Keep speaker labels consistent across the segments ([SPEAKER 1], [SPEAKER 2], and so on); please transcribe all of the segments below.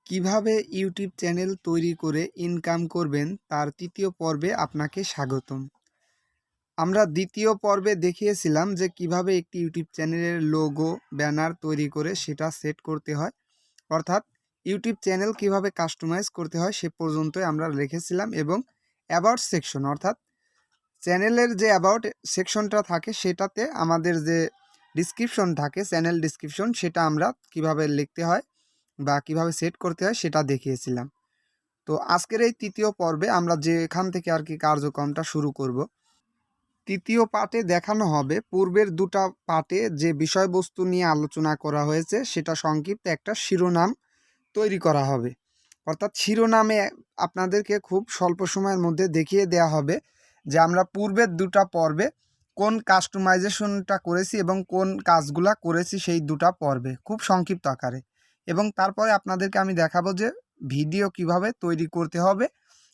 [SPEAKER 1] কিভাবে YouTube channel তৈরি করে ইনকাম করবেন তার তৃতীয় পর্বে আপনাকে স্বাগতম। আমরা দ্বিতীয় পর্বে দেখিয়েছিলাম যে কিভাবে একটি ইউটিউব চ্যানেলের লোগো, ব্যানার তৈরি করে সেটা সেট করতে হয়। অর্থাৎ ইউটিউব চ্যানেল কিভাবে কাস্টমাইজ করতে হয় সে পর্যন্তই আমরা রেখেছিলাম এবং অ্যাবাউট সেকশন অর্থাৎ চ্যানেলের যে অ্যাবাউট সেকশনটা থাকে সেটাতে আমাদের যে ডিসক্রিপশন থাকে, চ্যানেল ডিসক্রিপশন, সেটা আমরা কিভাবে লিখতে হয় বা কিভাবে সেট করতে হয় সেটা দেখিয়েছিলাম। তো আজকের এই তৃতীয় পর্বে আমরা যেখান থেকে আর কি কার্যক্রমটা শুরু করব। তৃতীয় পার্টে দেখানো হবে পূর্বের দুটা পার্টে যে বিষয়বস্তু নিয়ে আলোচনা করা হয়েছে সেটা সংক্ষিপ্ত একটা শিরোনাম তৈরি করা হবে। অর্থাৎ শিরোনামে আপনাদেরকে খুব স্বল্প সময়ের মধ্যে দেখিয়ে দেওয়া হবে যে আমরা পূর্বের দুটা পর্বে কোন কাস্টমাইজেশনটা করেছি এবং কোন কাজগুলা করেছি সেই দুটা পর্বে খুব সংক্ষিপ্ত আকারে। এবং তারপরে আপনাদেরকে আমি দেখাবো যে ভিডিও কিভাবে তৈরি করতে হবে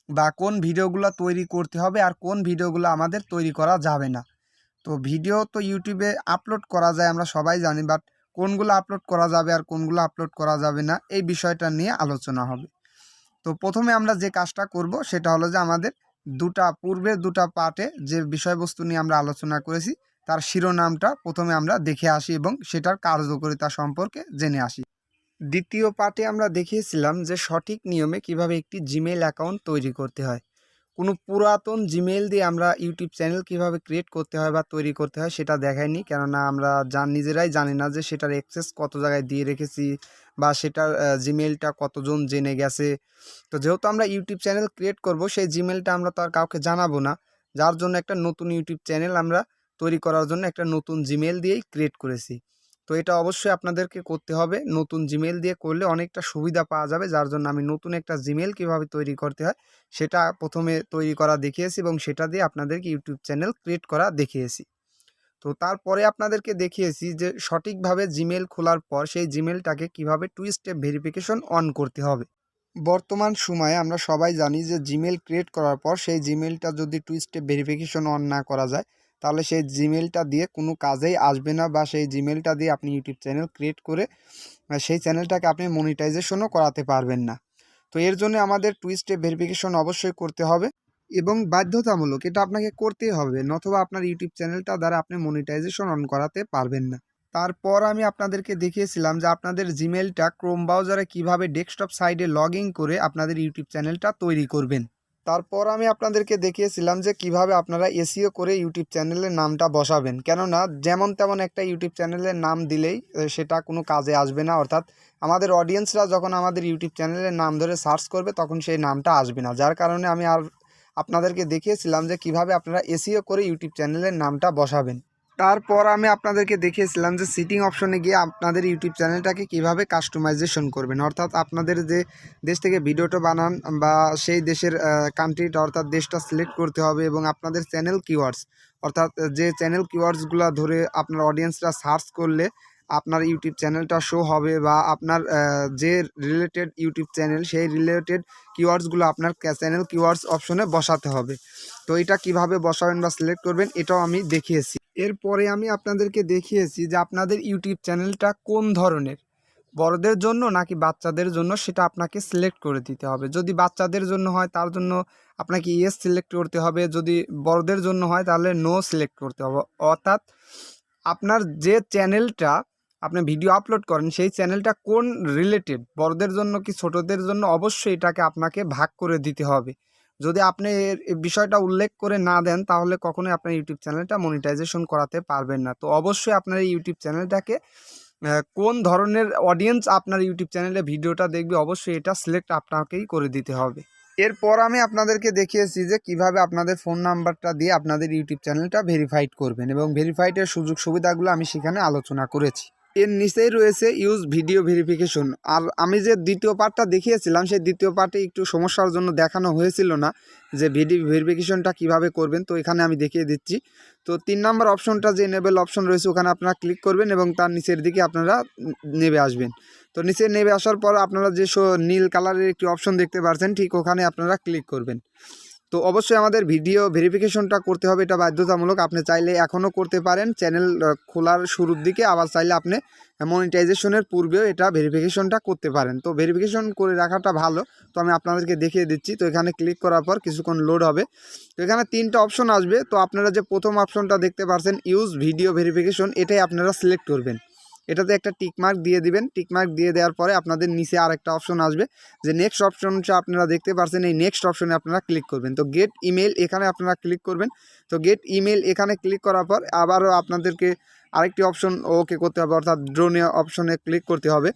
[SPEAKER 1] বা কোন ভিডিওগুলো তৈরি করতে হবে আর কোন ভিডিওগুলো আমাদের তৈরি করা যাবে না। তো ভিডিও তো ইউটিউবে আপলোড করা যায় আমরা সবাই জানি, বাট কোনগুলো আপলোড করা যাবে আর কোনগুলো আপলোড করা যাবে না এই বিষয়টা নিয়ে আলোচনা হবে। তো প্রথমে আমরা যে কাজটা করব সেটা হলো যে আমাদের পূর্বের দুটা পার্টে যে বিষয়বস্তু নিয়ে আমরা আলোচনা করেছি তার শিরোনামটা প্রথমে আমরা দেখে আসি এবং সেটার কার্যকারিতা সম্পর্কে জেনে আসি। দ্বিতীয় পার্টে আমরা দেখিয়েছিলাম যে সঠিক নিয়মে কিভাবে একটি জিমেইল অ্যাকাউন্ট তৈরি করতে হয়। কোনো পুরাতন জিমেইল দিয়ে আমরা ইউটিউব চ্যানেল কিভাবে ক্রিয়েট করতে হয় বা তৈরি করতে হয় সেটা দেখাইনি, কেননা আমরা নিজেরাই জানি না যে সেটার অ্যাক্সেস কত জায়গায় দিয়ে রেখেছি বা সেটার জিমেইলটা কতজন জেনে গেছে। তো যেহেতু আমরা ইউটিউব চ্যানেল ক্রিয়েট করব সেই জিমেইলটা আমরা তো আর কাউকে জানাবো না, যার জন্য একটা নতুন ইউটিউব চ্যানেল আমরা তৈরি করার জন্য একটা নতুন জিমেইল দিয়েই ক্রিয়েট করেছি। তো এটা অবশ্যই আপনাদেরকে করতে হবে, নতুন জিমেইল দিয়ে করলে অনেকটা সুবিধা পাওয়া যাবে, যার জন্য আমি নতুন একটা জিমেইল কিভাবে তৈরি করতে হয় সেটা প্রথমে তৈরি করা দেখিয়েছি এবং সেটা দিয়ে আপনাদেরকে ইউটিউব চ্যানেল ক্রিয়েট করা দেখিয়েছি। তো তারপরে আপনাদেরকে দেখিয়েছি যে সঠিকভাবে জিমেইল খোলার পর সেই জিমেইলটাকে কিভাবে 2 স্টেপ ভেরিফিকেশন অন করতে হবে। বর্তমান সময়ে আমরা সবাই জানি যে জিমেইল ক্রিয়েট করার পর সেই জিমেইলটা যদি 2 স্টেপ ভেরিফিকেশন অন না করা যায় তাহলে সেই জিমেইলটা দিয়ে কোনো কাজেই আসবে না বা সেই জিমেইলটা দিয়ে আপনি ইউটিউব চ্যানেল ক্রিয়েট করে সেই চ্যানেলটাকে আপনি মনিটাইজেশনও করাতে পারবেন না। তো এর জন্য আমাদের 2 স্টেপ ভেরিফিকেশন অবশ্যই করতে হবে এবং বাধ্যতামূলক, এটা আপনাকে করতেই হবে, নতুবা আপনার ইউটিউব চ্যানেলটা দ্বারা আপনি মনিটাইজেশন অন করাতে পারবেন না। তারপর আমি আপনাদেরকে দেখিয়েছিলাম যে আপনাদের জিমেইলটা ক্রোম ব্রাউজারে কিভাবে ডেস্কটপ সাইডে লগ ইন করে আপনাদের ইউটিউব চ্যানেলটা তৈরি করবেন। তারপর আমি আপনাদেরকে দেখিয়েছিলাম যে কিভাবে আপনারা এসইও করে ইউটিউব চ্যানেলের নামটা বসাবেন, কেননা যেমন তেমন একটা ইউটিউব চ্যানেলের নাম দিলেই সেটা কোনো কাজে আসবে না। অর্থাৎ আমাদের অডিয়েন্সরা যখন আমাদের ইউটিউব চ্যানেলের নাম ধরে সার্চ করবে তখন সেই নামটা আসবে না, যার কারণে আমি আপনাদেরকে দেখিয়েছিলাম যে কিভাবে আপনারা এসইও করে ইউটিউব চ্যানেলের নামটা বসাবেন। তারপর আমি আপনাদেরকে দেখিয়েছিলাম যে সিটিং অপশনে গিয়ে আপনাদের ইউটিউব চ্যানেলটাকে কিভাবে কাস্টমাইজেশন করবেন। অর্থাৎ আপনাদের যে দেশ থেকে ভিডিওটা বানান বা সেই দেশের কান্ট্রিটা অর্থাৎ দেশটা সিলেক্ট করতে হবে এবং আপনাদের চ্যানেল কিওয়ার্ডস অর্থাৎ যে চ্যানেল কিওয়ার্ডসগুলো ধরে আপনার অডিয়েন্সরা সার্চ করলে আপনার ইউটিউব চ্যানেলটা শো হবে বা আপনার যে রিলেটেড ইউটিউব চ্যানেল সেই রিলেটেড কিওয়ার্ডসগুলো আপনার চ্যানেল কিওয়ার্ডস অপশনে বসাতে হবে। তো এটা কিভাবে বসাবেন বা সিলেক্ট করবেন এটাও আমি দেখিয়েছি। এরপরে আমি আপনাদেরকে দেখিয়েছি যে আপনাদের ইউটিউব চ্যানেলটা কোন ধরনের, বড়দের জন্য নাকি বাচ্চাদের জন্য সেটা আপনাকে সিলেক্ট করে দিতে হবে। যদি বাচ্চাদের জন্য হয় তার জন্য আপনাকে ইয়েস সিলেক্ট করতে হবে, যদি বড়দের জন্য হয় তাহলে নো সিলেক্ট করতে হবে। অর্থাৎ আপনার যে চ্যানেলটা আপনি ভিডিও আপলোড করেন সেই চ্যানেলটা কোন রিলেটেড, বড়দের জন্য কি ছোটদের জন্য, অবশ্যই এটাকে আপনাকে ভাগ করে দিতে হবে। যদি আপনি এর বিষয়টা উল্লেখ করে না দেন তাহলে কখনোই আপনার ইউটিউব চ্যানেলটা মনিটাইজেশন করাতে পারবেন না। তো অবশ্যই আপনার এই ইউটিউব চ্যানেলটাকে কোন ধরনের অডিয়েন্স আপনার ইউটিউব চ্যানেলে ভিডিওটা দেখবে অবশ্যই এটা সিলেক্ট আপনাকেই করে দিতে হবে। এরপর আমি আপনাদেরকে দেখিয়েছি যে কিভাবে আপনাদের ফোন নাম্বারটা দিয়ে আপনাদের ইউটিউব চ্যানেলটা ভেরিফাইড করবেন এবং ভেরিফাইডের সুযোগ সুবিধাগুলো আমি সেখানে আলোচনা করেছি। এর নিচেই রয়েছে ইউজ ভিডিও ভেরিফিকেশন। আর আমি যে দ্বিতীয় পার্টটা দেখিয়েছিলাম সেই দ্বিতীয় পার্টে একটু সমস্যার জন্য দেখানো হয়েছিল না যে ভিডিও ভেরিফিকেশনটা কিভাবে করবেন, তো এখানে আমি দেখিয়ে দিচ্ছি। তো 3 নম্বর অপশনটা যে এনেবল অপশন রয়েছে ওখানে আপনারা ক্লিক করবেন এবং তার নিচের দিকে আপনারা নেমে আসবেন। তো নিচে নেমে আসার পর আপনারা যে নীল কালারের একটি অপশন দেখতে পাচ্ছেন ঠিক ওখানে আপনারা ক্লিক করবেন। তো অবশ্যই আমাদের ভিডিও ভেরিফিকেশনটা করতে হবে, এটা বাধ্যতামূলক। আপনি চাইলে এখনও করতে পারেন চ্যানেল খোলার শুরুর দিকে, আবার চাইলে আপনি মনিটাইজেশনের পূর্বেও এটা ভেরিফিকেশনটা করতে পারেন। তো ভেরিফিকেশন করে রাখাটা ভালো। তো আমি আপনাদেরকে দেখিয়ে দিচ্ছি। তো এখানে ক্লিক করার পর কিছুক্ষণ লোড হবে। তো এখানে 3টা অপশন আসবে। তো আপনারা যে প্রথম অপশনটা দেখতে পাচ্ছেন ইউজ ভিডিও ভেরিফিকেশন, এটাই আপনারা সিলেক্ট করবেন। এটাতে একটা টিকমার্ক দিয়ে দিবেন। টিকমার্ক দিয়ে দেওয়ার পরে আপনাদের নিচে আরেকটা অপশন আসবে, যে নেক্সট অপশনটা আপনারা দেখতে পাচ্ছেন, এই নেক্সট অপশনে আপনারা ক্লিক করবেন। তো গেট ইমেল এখানে আপনারা ক্লিক করবেন। তো গেট ইমেল এখানে ক্লিক করার পর আবারও আপনাদেরকে আরেকটি অপশন ওকে করতে হবে, অর্থাৎ ড্রোনে অপশনে ক্লিক করতে হবে।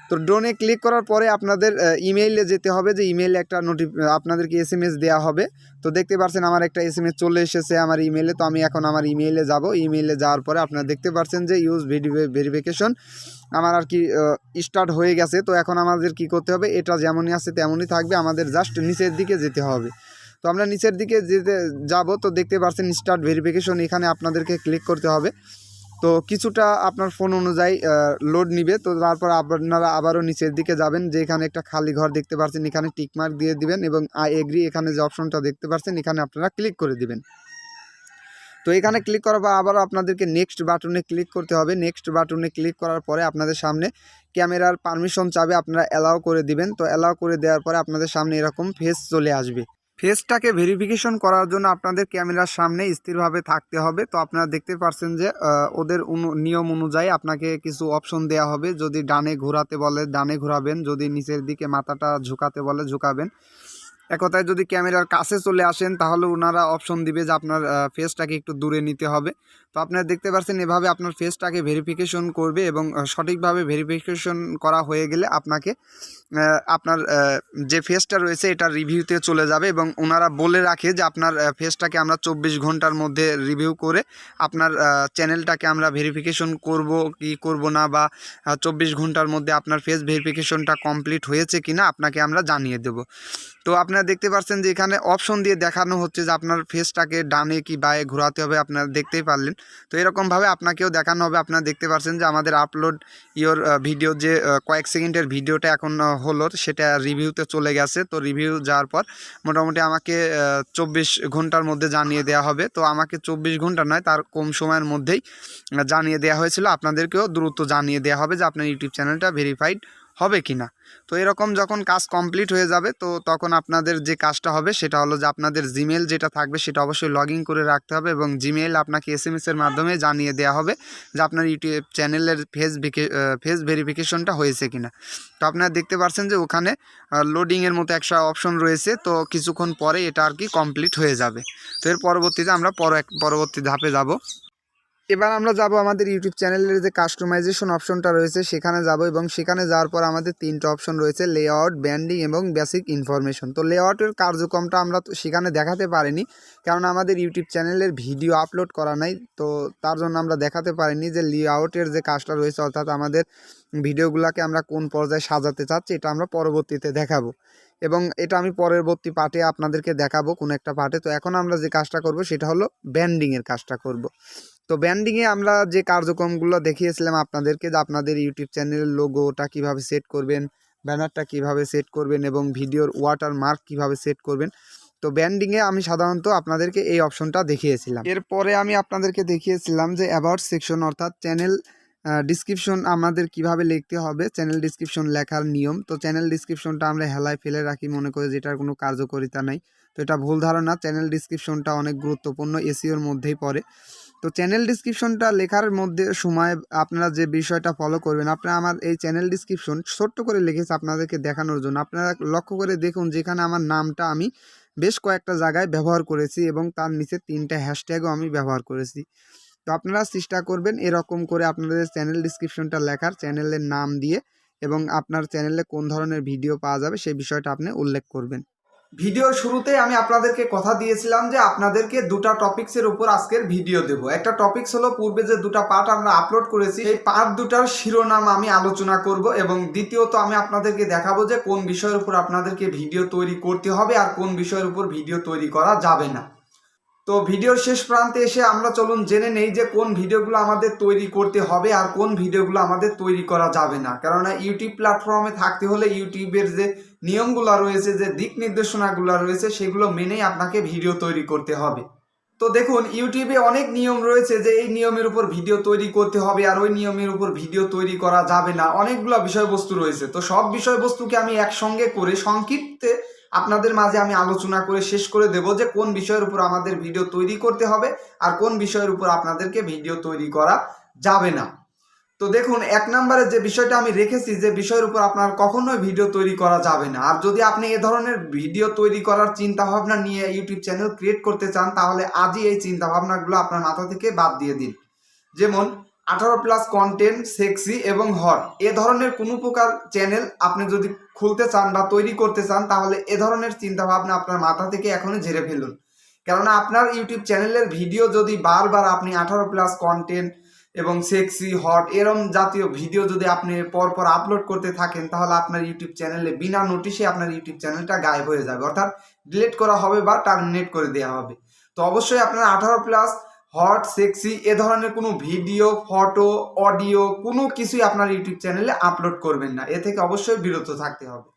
[SPEAKER 1] তো ড্রোনে ক্লিক করার পরে আপনাদের ইমেইলে যেতে হবে, যে ইমেইলে একটা আপনাদেরকে SMS দেওয়া হবে। তো দেখতে পাচ্ছেন আমার একটা SMS চলে এসেছে আমার ইমেইলে। তো আমি এখন আমার ইমেইলে যাব। ইমেইলে যাওয়ার পরে আপনারা দেখতে পাচ্ছেন যে ইউজ ভিডিও ভেরিফিকেশন আমার আর কি স্টার্ট হয়ে গেছে। তো এখন আমাদের কি করতে হবে, এটা যেমনই আছে তেমনই থাকবে, আমাদের জাস্ট নিচের দিকে যেতে হবে। তো আমরা নিচের দিকে যেতে যাব। তো দেখতে পাচ্ছেন স্টার্ট ভেরিফিকেশন, এখানে আপনাদেরকে ক্লিক করতে হবে। তো কিছুটা আপনার ফোন অনুযায়ী লোড নিবে। তো তারপর আপনারা আবারও নিচের দিকে যাবেন, যে এখানে একটা খালি ঘর দেখতে পাচ্ছেন, এখানে টিকমার্ক দিয়ে দিবেন এবং আই এগ্রি এখানে যে অপশনটা দেখতে পাচ্ছেন এখানে আপনারা ক্লিক করে দিবেন। তো এখানে ক্লিক করার পর আবারও আপনাদেরকে নেক্সট বাটনে ক্লিক করতে হবে। নেক্সট বাটনে ক্লিক করার পরে আপনাদের সামনে ক্যামেরার পারমিশন চাবে, আপনারা অ্যালাউ করে দিবেন। তো অ্যালাউ করে দেওয়ার পরে আপনাদের সামনে এরকম ফেস চলে আসবে। ফেসটাকে ভেরিফিকেশন করার জন্য আপনাদের ক্যামেরার সামনে স্থিরভাবে থাকতে হবে। তো আপনারা দেখতে পাচ্ছেন যে ওদের নিয়ম অনুযায়ী আপনাকে কিছু অপশন দেওয়া হবে। যদি ডানে ঘোরাতে বলে ডানে ঘোরাবেন, যদি নিচের দিকে মাথাটা ঝুঁকাতে বলে ঝুঁকাবেন। এক কথায় যদি ক্যামেরার কাছে চলে আসেন তাহলে ওনারা অপশন দিবে যে আপনার ফেসটাকে একটু দূরে নিতে হবে। তো আপনারা দেখতে পাচ্ছেন এভাবে আপনার ফেসটাকে ভেরিফিকেশন করবে এবং সঠিকভাবে ভেরিফিকেশন করা হয়ে গেলে আপনাকে আপনার যে ফেসটা রয়েছে এটা রিভিউতে চলে যাবে এবং ওনারা বলে রাখে যে আপনার ফেসটাকে আমরা 24 ঘন্টার মধ্যে রিভিউ করে আপনার চ্যানেলটাকে আমরা ভেরিফিকেশন করব কি করব না, বা 24 ঘন্টার মধ্যে আপনার ফেস ভেরিফিকেশনটা কমপ্লিট হয়েছে কিনা আপনাকে আমরা জানিয়ে দেব। তো আপনারা দেখতে পাচ্ছেন যে এখানে অপশন দিয়ে দেখানো হচ্ছে যে আপনার ফেসটাকে ডানে কি বায়ে ঘোরাতে হবে, আপনারা দেখতেই পারলেন। তো এরকমভাবে আপনাকেও দেখানো হবে। আপনারা দেখতে পাচ্ছেন যে আমাদের আপলোড ইওর ভিডিও যে কয়েক সেকেন্ডের ভিডিওটা এখন হলো সেটা রিভিউতে চলে গেছে। তো রিভিউ যাওয়ার পর মোটামুটি আমাকে 24 ঘন্টার মধ্যে জানিয়ে দেওয়া হবে। তো আমাকে 24 ঘন্টা নয়, তার কম সময়ের মধ্যেই জানিয়ে দেওয়া হয়েছিল। আপনাদেরকেও দ্রুত জানিয়ে দেওয়া হবে যে আপনার ইউটিউব চ্যানেলটা ভেরিফাইড হবে কিনা। তো এরকম যখন কাজ কমপ্লিট হয়ে যাবে তো তখন আপনাদের যে কাজটা হবে সেটা হলো যে আপনাদের জিমেল যেটা থাকবে সেটা অবশ্যই লগ ইন করে রাখতে হবে এবং জিমেল আপনাকে SMS এর মাধ্যমে জানিয়ে দেওয়া হবে যে আপনার ইউটিউব চ্যানেলের ফেস ভেরিফিকেশনটা হয়েছে কিনা। তো আপনারা দেখতে পাচ্ছেন যে ওখানে লোডিংয়ের মতো একটা অপশন রয়েছে। তো কিছুক্ষণ পরে এটা আর কি কমপ্লিট হয়ে যাবে। তো এর পরবর্তীতে আমরা পরবর্তী ধাপে যাব। এবার আমরা যাব আমাদের ইউটিউব চ্যানেলের যে কাস্টমাইজেশন অপশনটা রয়েছে সেখানে যাব এবং সেখানে যাওয়ার পর আমাদের 3টা অপশন রয়েছে, লেআউট, ব্যান্ডিং এবং বেসিক ইনফরমেশন। তো লেআউটের কার্যক্রমটা আমরা সেখানে দেখাতে পারিনি, কারণ আমাদের ইউটিউব চ্যানেলের ভিডিও আপলোড করা নাই। তো তার জন্য আমরা দেখাতে পারিনি যে লেআউটের যে কাজটা রয়েছে, অর্থাৎ আমাদের ভিডিওগুলোকে আমরা কোন পর্যায়ে সাজাতে চাচ্ছি এটা আমরা পরবর্তীতে দেখাবো এবং এটা আমি পরবর্তী পার্টে আপনাদেরকে দেখাবো কোনো একটা পার্টে। তো এখন আমরা যে কাজটা করব সেটা হলো ব্যান্ডিংয়ের কাজটা করব। তো ব্যান্ডিংয়ে আমরা যে কার্যক্রমগুলো দেখিয়েছিলাম আপনাদেরকে, যে আপনাদের ইউটিউব চ্যানেলের লোগোটা কিভাবে সেট করবেন, ব্যানারটা কিভাবে সেট করবেন এবং ভিডিওর ওয়াটারমার্ক কিভাবে সেট করবেন। তো ব্যান্ডিংয়ে আমি সাধারণত আপনাদেরকে এই অপশনটা দেখিয়েছিলাম। এরপরে আমি আপনাদেরকে দেখিয়েছিলাম যে অ্যাবাউট সেকশন, অর্থাৎ চ্যানেল ডিসক্রিপশন আমাদের কিভাবে লিখতে হবে, চ্যানেল ডিসক্রিপশন লেখার নিয়ম। তো চ্যানেল ডিসক্রিপশনটা আমরা হেলায় ফেলে রাখি, মনে করি যেটার কোনো কার্যকারিতা নাই। তো এটা ভুল ধারণা। চ্যানেল ডিসক্রিপশনটা অনেক গুরুত্বপূর্ণ, এসইওর মধ্যেই পড়ে। তো চ্যানেল ডিসক্রিপশনটা লেখার মধ্যে সময় আপনারা যে বিষয়টা ফলো করবেন, আপনারা আমার এই চ্যানেল ডিসক্রিপশন ছোট্ট করে লিখেছি আপনাদেরকে দেখানোর জন্য। আপনারা লক্ষ্য করে দেখুন যেখানে আমার নামটা আমি বেশ কয়েকটা জায়গায় ব্যবহার করেছি এবং তার নিচে 3টা হ্যাশট্যাগও আমি ব্যবহার করেছি। তো আপনারা চেষ্টা করবেন এরকম করে আপনাদের চ্যানেল ডিসক্রিপশনটা লেখার, চ্যানেলের নাম দিয়ে এবং আপনার চ্যানেলে কোন ধরনের ভিডিও পাওয়া যাবে সেই বিষয়টা আপনি উল্লেখ করবেন। ভিডিওর শুরুতে আমি আপনাদেরকে কথা দিয়েছিলাম যে আপনাদেরকে 2টা টপিক্সের উপর আজকের ভিডিও দেব। একটা টপিক্স হলো পূর্বে যে 2টা পার্ট আমরা আপলোড করেছি এই পার্ট 2টার শিরোনাম আমি আলোচনা করব এবং দ্বিতীয়ত আমি আপনাদেরকে দেখাবো যে কোন বিষয়ের উপর আপনাদেরকে ভিডিও তৈরি করতে হবে আর কোন বিষয়ের উপর ভিডিও তৈরি করা যাবে না। তো ভিডিওর শেষ প্রান্তে এসে আমরা চলুন জেনে নেই যে কোন ভিডিওগুলো আমাদের তৈরি করতে হবে আর কোন ভিডিওগুলো আমাদের তৈরি করা যাবে না। কেননা ইউটিউব প্ল্যাটফর্মে থাকতে হলে ইউটিউবের যে নিয়মগুলো রয়েছে, যে দিক নির্দেশনাগুলো রয়েছে, সেগুলো মেনেই আপনাকে ভিডিও তৈরি করতে হবে। তো দেখুন, ইউটিউবে অনেক নিয়ম রয়েছে যে এই নিয়মের উপর ভিডিও তৈরি করতে হবে আর ওই নিয়মের উপর ভিডিও তৈরি করা যাবে না। অনেকগুলো বিষয়বস্তু রয়েছে। তো সব বিষয়বস্তুকে আমি একসঙ্গে করে সংক্ষিপ্তে আপনাদের মাঝে আমি আলোচনা করে শেষ করে দেব যে কোন বিষয়ের উপর আমাদের ভিডিও তৈরি করতে হবে আর কোন বিষয়ের উপর আপনাদেরকে ভিডিও তৈরি করা যাবে না। তো দেখুন, 1 নম্বরে যে বিষয়টা আমি রেখেছি, যে বিষয়ের উপর আপনার কখনোই ভিডিও তৈরি করা যাবে না। আর যদি আপনি এ ধরনের ভিডিও তৈরি করার চিন্তা ভাবনা নিয়ে ইউটিউব চ্যানেল ক্রিয়েট করতে চান, তাহলে আজই এই চিন্তা ভাবনাগুলো আপনার মাথা থেকে বাদ দিয়ে দিন। যেমন 18+ কন্টেন্ট, সেক্সি এবং হট, এ ধরনের কোনো প্রকার চ্যানেল আপনি যদি খুলতে চান বা তৈরি করতে চান, তাহলে এ ধরনের চিন্তা ভাবনা আপনার মাথা থেকে এখনই ঝেড়ে ফেলুন। কেননা আপনার ইউটিউব চ্যানেলের ভিডিও যদি বারবার আপনি 18+ কন্টেন্ট এবং সেক্সি, হট এরম জাতীয় ভিডিও যদি আপনি পরপর আপলোড করতে থাকেন, তাহলে আপনার ইউটিউব চ্যানেলে বিনা নোটিশে আপনার ইউটিউব চ্যানেলটা গায়েব হয়ে যাবে, অর্থাৎ ডিলিট করা হবে বা টার্মিনেট করে দেওয়া হবে। তো অবশ্যই আপনার 18+ হট, সেক্সি এ ধরনের কোনো ভিডিও, ফটো, অডিও কোনো কিছুই আপনার ইউটিউব চ্যানেলে আপলোড করবেন না। এ থেকে অবশ্যই বিরত থাকতে হবে।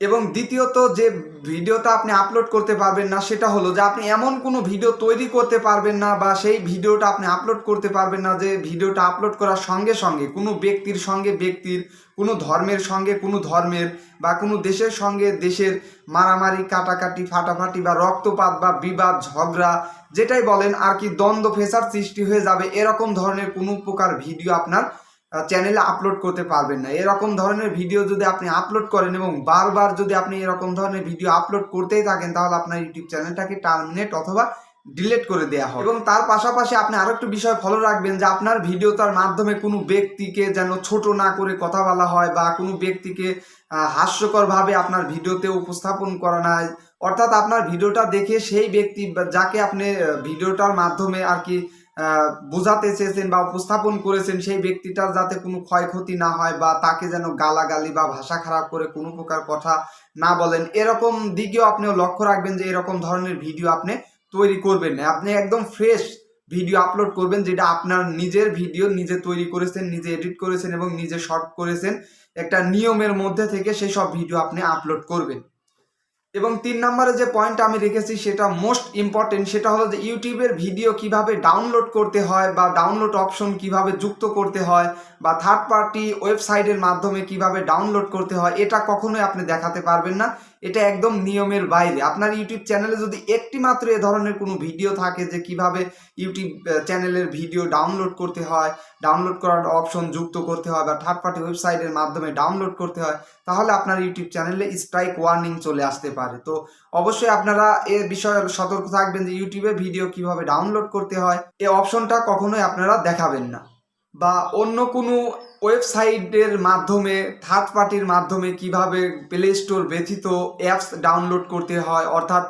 [SPEAKER 1] এবং দ্বিতীয়ত যে ভিডিওটা আপনি আপলোড করতে পারবেন না, সেটা হলো যে আপনি এমন কোনো ভিডিও তৈরি করতে পারবেন না বা সেই ভিডিওটা আপনি আপলোড করতে পারবেন না যে ভিডিওটা আপলোড করার সঙ্গে সঙ্গে কোনো ব্যক্তির সঙ্গে ব্যক্তির, কোনো ধর্মের সঙ্গে কোনো ধর্মের বা কোনো দেশের সঙ্গে দেশের মারামারি, কাটাকাটি, ফাটাফাটি বা রক্তপাত বা বিবাদ, ঝগড়া যেটাই বলেন আর কি, দ্বন্দ্ব ফেসাদ সৃষ্টি হয়ে যাবে, এরকম ধরনের কোনো প্রকার ভিডিও আপনার চ্যানেলে আপলোড করতে পারবেন না। এরকম ধরনের ভিডিও যদি আপনি আপলোড করেন এবং বারবার যদি আপনি এরকম ধরনের ভিডিও আপলোড করতেই থাকেন, তাহলে আপনার ইউটিউব চ্যানেলটাকে টার্মিনেট অথবা ডিলিট করে দেওয়া হবে। এবং তার পাশাপাশি আপনি আরো একটু বিষয় ফলো রাখবেন যে আপনার ভিডিওটার মাধ্যমে কোনো ব্যক্তিকে যেন ছোট না করে কথা বলা হয় বা কোনো ব্যক্তিকে হাস্যকরভাবে আপনার ভিডিওতে উপস্থাপন করা না হয়। অর্থাৎ আপনার ভিডিওটা দেখে সেই ব্যক্তি যাকে আপনি ভিডিওটার মাধ্যমে আর কি বোঝাতে চেয়েছেন বা উপস্থাপন করেছেন, সেই ব্যক্তিটার যাতে কোনো ক্ষয়ক্ষতি না হয় বা তাকে যেন গালাগালি বা ভাষা খারাপ করে কোনো প্রকার কথা না বলেন, এরকম দিকেও আপনিও লক্ষ্য রাখবেন যে এরকম ধরনের ভিডিও আপনি তৈরি করবেন না। আপনি একদম ফ্রেশ ভিডিও আপলোড করবেন, যেটা আপনার নিজের ভিডিও, নিজে তৈরি করেছেন, নিজে এডিট করেছেন এবং নিজে শর্ট করেছেন, একটা নিয়মের মধ্যে থেকে সেই সব ভিডিও আপনি আপলোড করবেন। এবং 3 নম্বরে যে পয়েন্ট আমি রেখেছি সেটা মোস্ট ইম্পর্টেন্ট, সেটা হলো যে ইউটিউবের ভিডিও কিভাবে ডাউনলোড করতে হয় বা ডাউনলোড অপশন কিভাবে যুক্ত করতে হয় বা থার্ড পার্টি ওয়েবসাইটের মাধ্যমে কিভাবে ডাউনলোড করতে হয়, এটা কখনোই আপনি দেখাতে পারবেন না। এটা একদম নিয়মের বাইরে। আপনার ইউটিউব চ্যানেলে যদি একটি মাত্র এ ধরনের কোনো ভিডিও থাকে যে কিভাবে ইউটিউব চ্যানেলের ভিডিও ডাউনলোড করতে হয়, ডাউনলোড করার অপশন যুক্ত করতে হয় বা থার্ড পার্টি ওয়েবসাইটের মাধ্যমে ডাউনলোড করতে হয়, তাহলে আপনার ইউটিউব চ্যানেলে স্ট্রাইক ওয়ার্নিং চলে আসতে পারে। তো অবশ্যই আপনারা এ বিষয়ে সতর্ক থাকবেন যে ইউটিউবে ভিডিও কিভাবে ডাউনলোড করতে হয় এই অপশনটা কখনোই আপনারা দেখাবেন না। বা অন্য কোনো ওয়েবসাইটের মাধ্যমে, থার্ড পার্টির মাধ্যমে কিভাবে প্লে স্টোর ব্যতীত অ্যাপস ডাউনলোড করতে হয়, অর্থাৎ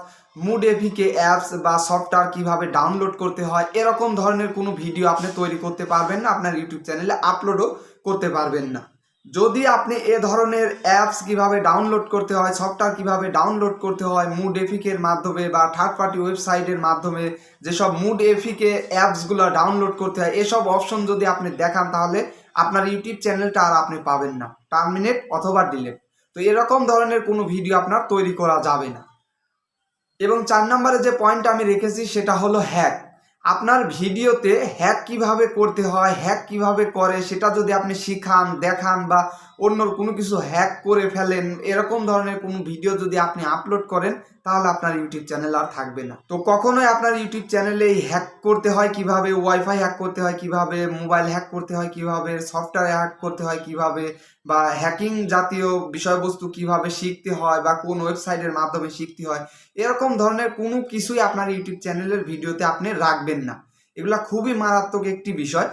[SPEAKER 1] মুড এপিকে অ্যাপস বা সফটওয়্যার কিভাবে ডাউনলোড করতে হয়, এরকম ধরনের কোনো ভিডিও আপনি তৈরি করতে পারবেন না, আপনার ইউটিউব চ্যানেলে আপলোডও করতে পারবেন না। যদি আপনি এ ধরনের অ্যাপস কিভাবে ডাউনলোড করতে হয়, সফটওয়্যার কিভাবে ডাউনলোড করতে হয় মুড এপিকের মাধ্যমে বা থার্ড পার্টি ওয়েবসাইটের মাধ্যমে যেসব মুড এপিকে অ্যাপসগুলো ডাউনলোড করতে হয়, এসব অপশন যদি আপনি দেখান, তাহলে আপনার ইউটিউব চ্যানেলটা আর আপনি পাবেন না, টার্মিনেট অথবা ডিলিট। তো এরকম ধরনের কোনো ভিডিও আপনার তৈরি করা যাবে না। এবং 4 নম্বরে যে পয়েন্ট আমি রেখেছি সেটা হলো হ্যাক। আপনার ভিডিওতে হ্যাক কিভাবে করতে হয়, হ্যাক কিভাবে করে সেটা যদি আপনি শিখান, দেখান বা অন্য কোনো কিছু হ্যাক করে ফেলেন, এরকম ধরনের কোনো ভিডিও যদি আপনি আপলোড করেন, তাহলে আপনার ইউটিউব চ্যানেল আর থাকবে না। তো কখনোই আপনার ইউটিউব চ্যানেলে হ্যাক করতে হয় কিভাবে, ওয়াইফাই হ্যাক করতে হয় কিভাবে, মোবাইল হ্যাক করতে হয় কিভাবে, সফটওয়্যার হ্যাক করতে হয় কিভাবে বা হ্যাকিং জাতীয় বিষয়বস্তু কিভাবে শিখতে হয় বা কোন ওয়েবসাইটের মাধ্যমে শিখতে হয়, এরকম ধরনের কোনো কিছুই আপনার ইউটিউব চ্যানেলের ভিডিওতে আপনি রাখবেন না। এগুলা খুবই মারাত্মক একটি বিষয়।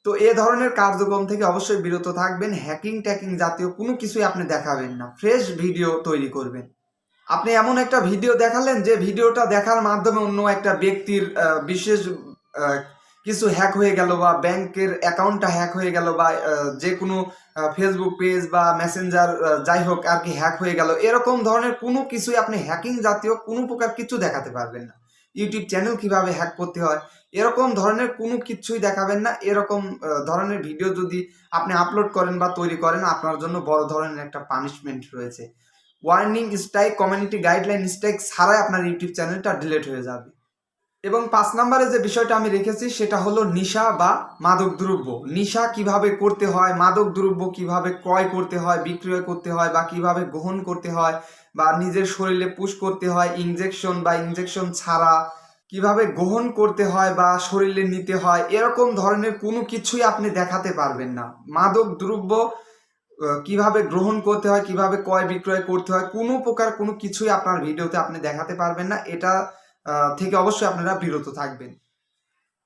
[SPEAKER 1] তো এ ধরনের কার্যক্রম থেকে অবশ্যই বিরত থাকবেন। হ্যাকিং ট্যাকিং জাতীয় কোনো কিছুই আপনি দেখাবেন না, ফ্রেশ ভিডিও তৈরি করবেন। আপনি এমন একটা ভিডিও দেখালেন যে ভিডিওটা দেখার মাধ্যমে অন্য একটা ব্যক্তির বিশেষ কিছু হ্যাক হয়ে গেল বা ব্যাংকের অ্যাকাউন্টটা হ্যাক হয়ে গেল বা যে কোনো ফেসবুক পেজ বা মেসেঞ্জার যাই হোক আর কি হ্যাক হয়ে গেল, এরকম ধরনের কোনো কিছুই আপনি হ্যাকিং জাতীয় কোনো প্রকার কিছু দেখাতে পারবেন না। ইউটিউব চ্যানেল কিভাবে হ্যাক করতে হয় এরকম ধরনের কোনো কিছুই দেখাবেন না। এরকম ধরনের ভিডিও যদি আপনি আপলোড করেন বা তৈরি করেন, আপনার জন্য বড় ধরনের একটা পানিশমেন্ট রয়েছে। Warning strike, community guideline strike ছাড়াই আপনার ইউটিউব চ্যানেলটা ডিলিট হয়ে যাবে। এবং 5 নম্বরে যে বিষয়টা আমি রেখেছি সেটা হলো নেশা বা মাদক দ্রব্য। নেশা কিভাবে করতে হয়, মাদক দ্রব্য কিভাবে ক্রয় করতে হয়, বিক্রয় করতে হয় বা কিভাবে গ্রহণ করতে হয় বা নিজের শরীরে পুশ করতে হয়, ইনজেকশন বা ইনজেকশন ছাড়া কিভাবে গ্রহণ করতে হয় বা শরীরে নিতে হয়, এরকম ধরনের কোনো কিছুই আপনি দেখাতে পারবেন না। মাদক দ্রব্য কিভাবে গ্রহণ করতে হয়, কিভাবে ক্রয় বিক্রয় করতে হয়, কোনো প্রকার কোনো কিছুই আপনার ভিডিওতে আপনি দেখাতে পারবেন না। এটা থেকে অবশ্যই আপনারা বিরত থাকবেন।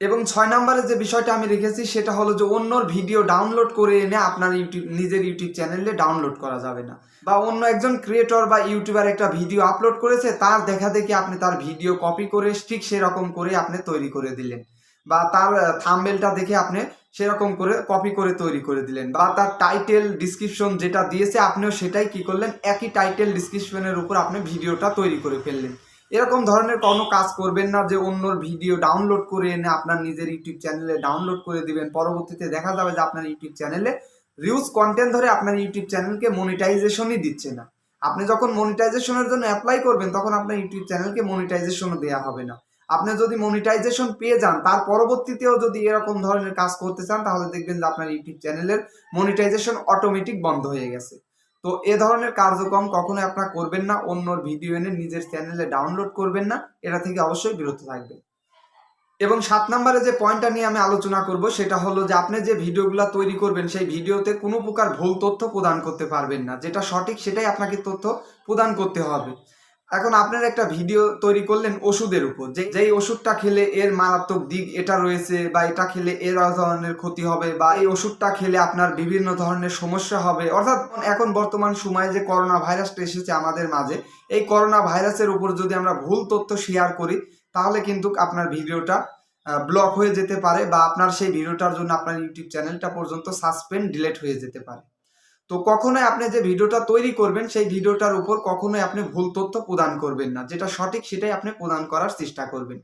[SPEAKER 1] এবং 6 নম্বরে যে বিষয়টা আমি রেখেছি সেটা হলো যে অন্যর ভিডিও ডাউনলোড করে এনে আপনার নিজের ইউটিউব চ্যানেলে ডাউনলোড করা যাবে না। বা অন্য একজন ক্রিয়েটর বা ইউটিউবার একটা ভিডিও আপলোড করেছে, তার দেখা দেখি আপনি তার ভিডিও কপি করে ঠিক সেরকম করে আপনি তৈরি করে দিলেন, বা তার থাম্বনেলটা দেখে আপনি সেরকম করে কপি করে তৈরি করে দিলেন, বা তার টাইটেল ডিসক্রিপশন যেটা দিয়েছে আপনিও সেটাই কি করলেন, একই টাইটেল ডিসক্রিপশনের উপর আপনি ভিডিওটা তৈরি করে ফেললেন। এরকম ধরনের কোনো কাজ করবেন না যে অন্যর ভিডিও ডাউনলোড করে এনে আপনার নিজের ইউটিউব চ্যানেলে ডাউনলোড করে দিবেন। পরবর্তীতে দেখা যাবে যে আপনার ইউটিউব চ্যানেলে রিউজ কন্টেন্ট ধরে আপনার ইউটিউব চ্যানেলকে মনিটাইজেশনই দিচ্ছে না। আপনি যখন মনিটাইজেশনের জন্য অ্যাপ্লাই করবেন তখন আপনার ইউটিউব চ্যানেলকে মনিটাইজেশনও দেওয়া হবে না। আপনি যদি মনিটাইজেশন পেয়ে যান, তার পরবর্তীতেও যদি এরকম ধরনের কাজ করতে চান, তাহলে দেখবেন যে আপনার ইউটিউব চ্যানেলের মনিটাইজেশন অটোমেটিক বন্ধ হয়ে গেছে। তো এ ধরনের কার্যক্রম কখনোই আপনারা করবেন না। অন্যর ভিডিও এনে নিজের চ্যানেলে ডাউনলোড করবেন না, এটা থেকে অবশ্যই বিরত থাকবেন। এবং 7 নম্বরে যে পয়েন্টটা নিয়ে আমি আলোচনা করব সেটা হলো যে আপনি যে ভিডিওগুলো তৈরি করবেন সেই ভিডিওতে কোনো প্রকার ভুল তথ্য প্রদান করতে পারবেন না। যেটা সঠিক সেটাই আপনাকে তথ্য প্রদান করতে হবে। এখন আপনার একটা ভিডিও তৈরি করলেন ওষুধের উপর, যেই ওষুধটা খেলে এর মারাত্মক দিক এটা রয়েছে, বা এটা খেলে এর ধরনের ক্ষতি হবে, বা এই ওষুধটা খেলে আপনার বিভিন্ন ধরনের সমস্যা হবে। অর্থাৎ এখন বর্তমান সময়ে যে করোনা ভাইরাসটা এসেছে আমাদের মাঝে, এই করোনা ভাইরাসের উপর যদি আমরা ভুল তথ্য শেয়ার করি তাহলে কিন্তু আপনার ভিডিওটা ব্লক হয়ে যেতে পারে, বা আপনার সেই ভিডিওটার জন্য আপনার ইউটিউব চ্যানেলটা পর্যন্ত সাসপেন্ড ডিলিট হয়ে যেতে পারে। তো কখনোই আপনি যে ভিডিওটা তৈরি করবেন সেই ভিডিওটার উপর কখনোই আপনি ভুল তথ্য প্রদান করবেন না। যেটা সঠিক সেটাই আপনি প্রদান করার চেষ্টা করবেন।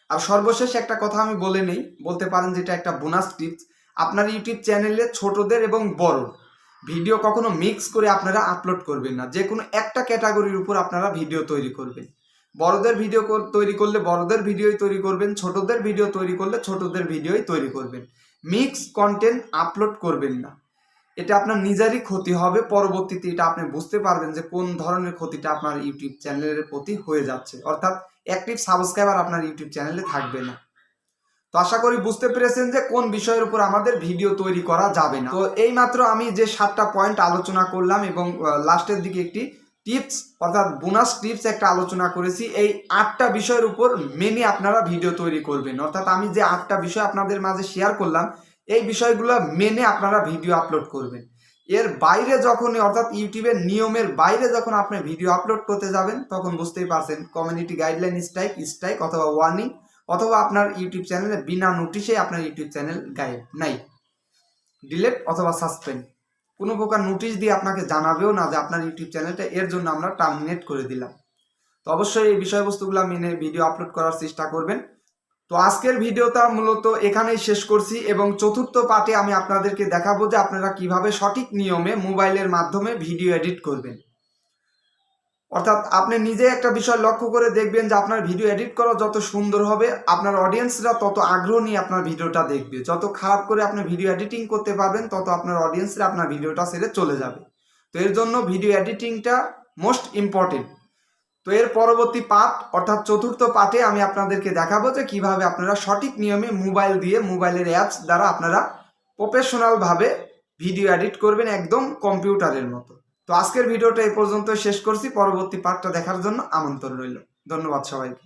[SPEAKER 1] আর সর্বশেষ একটা কথা আমি বলে নেই, বলতে পারেন যেটা একটা বোনাস টিপস। আপনার ইউটিউব চ্যানেলে ছোটদের এবং বড় ভিডিও কখনো মিক্স করে আপনারা আপলোড করবেন না। যে কোনো একটা ক্যাটাগরির উপর আপনারা ভিডিও তৈরি করবেন। বড়দের ভিডিও তৈরি করলে বড়দের ভিডিওই তৈরি করবেন, ছোটদের ভিডিও তৈরি করলে ছোটদের ভিডিওই তৈরি করবেন। মিক্স কন্টেন্ট আপলোড করবেন না। এটা আপনার নিজেরই ক্ষতি হবে। পরবর্তীতে এটা আপনি বুঝতে পারবেন যে কোন ধরনের ক্ষতিটা আপনার ইউটিউব চ্যানেলের প্রতি হয়ে যাচ্ছে, অর্থাৎ অ্যাক্টিভ সাবস্ক্রাইবার আপনার ইউটিউব চ্যানেলে থাকবে না। তো আশা করি বুঝতে পেরেছেন যে কোন বিষয়ের উপর আমাদের ভিডিও তৈরি করা যাবে না। তো এই মাত্র আমি যে 7টা পয়েন্ট আলোচনা করলাম এবং লাস্টের দিকে একটি টিপস অর্থাৎ বোনাস টিপস একটা আলোচনা করেছি, এই 8টা বিষয়ের উপর মেনে আপনারা ভিডিও তৈরি করবেন। অর্থাৎ আমি যে 8টা বিষয় আপনাদের মাঝে শেয়ার করলাম এই বিষয়গুলো মেনে আপনারা ভিডিও আপলোড করবেন। এর বাইরে যখনই, অর্থাৎ ইউটিউবের নিয়মের বাইরে যখন আপনি ভিডিও আপলোড করতে যাবেন তখন বুঝতেই পারছেন কমিউনিটি গাইডলাইন স্ট্রাইক অথবা ওয়ার্নিং, অথবা আপনার ইউটিউব চ্যানেলে বিনা নোটিশে আপনার ইউটিউব চ্যানেল গায়েব নাই, ডিলেট অথবা সাসপেন্ড। কোনো প্রকার নোটিশ দিয়ে আপনাকে জানাবেও না যে আপনার ইউটিউব চ্যানেলটা এর জন্য আমরা টার্মিনেট করে দিলাম। তো অবশ্যই এই বিষয়বস্তুগুলো মেনে ভিডিও আপলোড করার চেষ্টা করবেন। তো আজকের ভিডিওটা মূলত এখানেই শেষ করছি এবং চতুর্থ পার্টে আমি আপনাদেরকে দেখাবো যে আপনারা কিভাবে সঠিক নিয়মে মোবাইলের মাধ্যমে ভিডিও এডিট করবেন। অর্থাৎ আপনি নিজে একটা বিষয় লক্ষ্য করে দেখবেন যে আপনার ভিডিও এডিট করা যত সুন্দর হবে আপনার অডিয়েন্সরা তত আগ্রহ নিয়ে আপনার ভিডিওটা দেখবে। যত খারাপ করে আপনি ভিডিও এডিটিং করতে পারবেন তত আপনার অডিয়েন্সরা আপনার ভিডিওটা ছেড়ে চলে যাবে। তো এর জন্য ভিডিও এডিটিংটা মোস্ট ইম্পর্টেন্ট। তো এর পরবর্তী পার্ট অর্থাৎ চতুর্থ পার্টে আমি আপনাদেরকে দেখাবো যে কিভাবে আপনারা সঠিক নিয়মে মোবাইল দিয়ে মোবাইলের অ্যাপস দ্বারা আপনারা প্রফেশনালভাবে ভিডিও এডিট করবেন একদম কম্পিউটারের মতো। তো আজকের ভিডিওটা এই পর্যন্ত শেষ করছি। পরবর্তী পার্টটা দেখার জন্য আমন্ত্রণ রইল। ধন্যবাদ সবাইকে।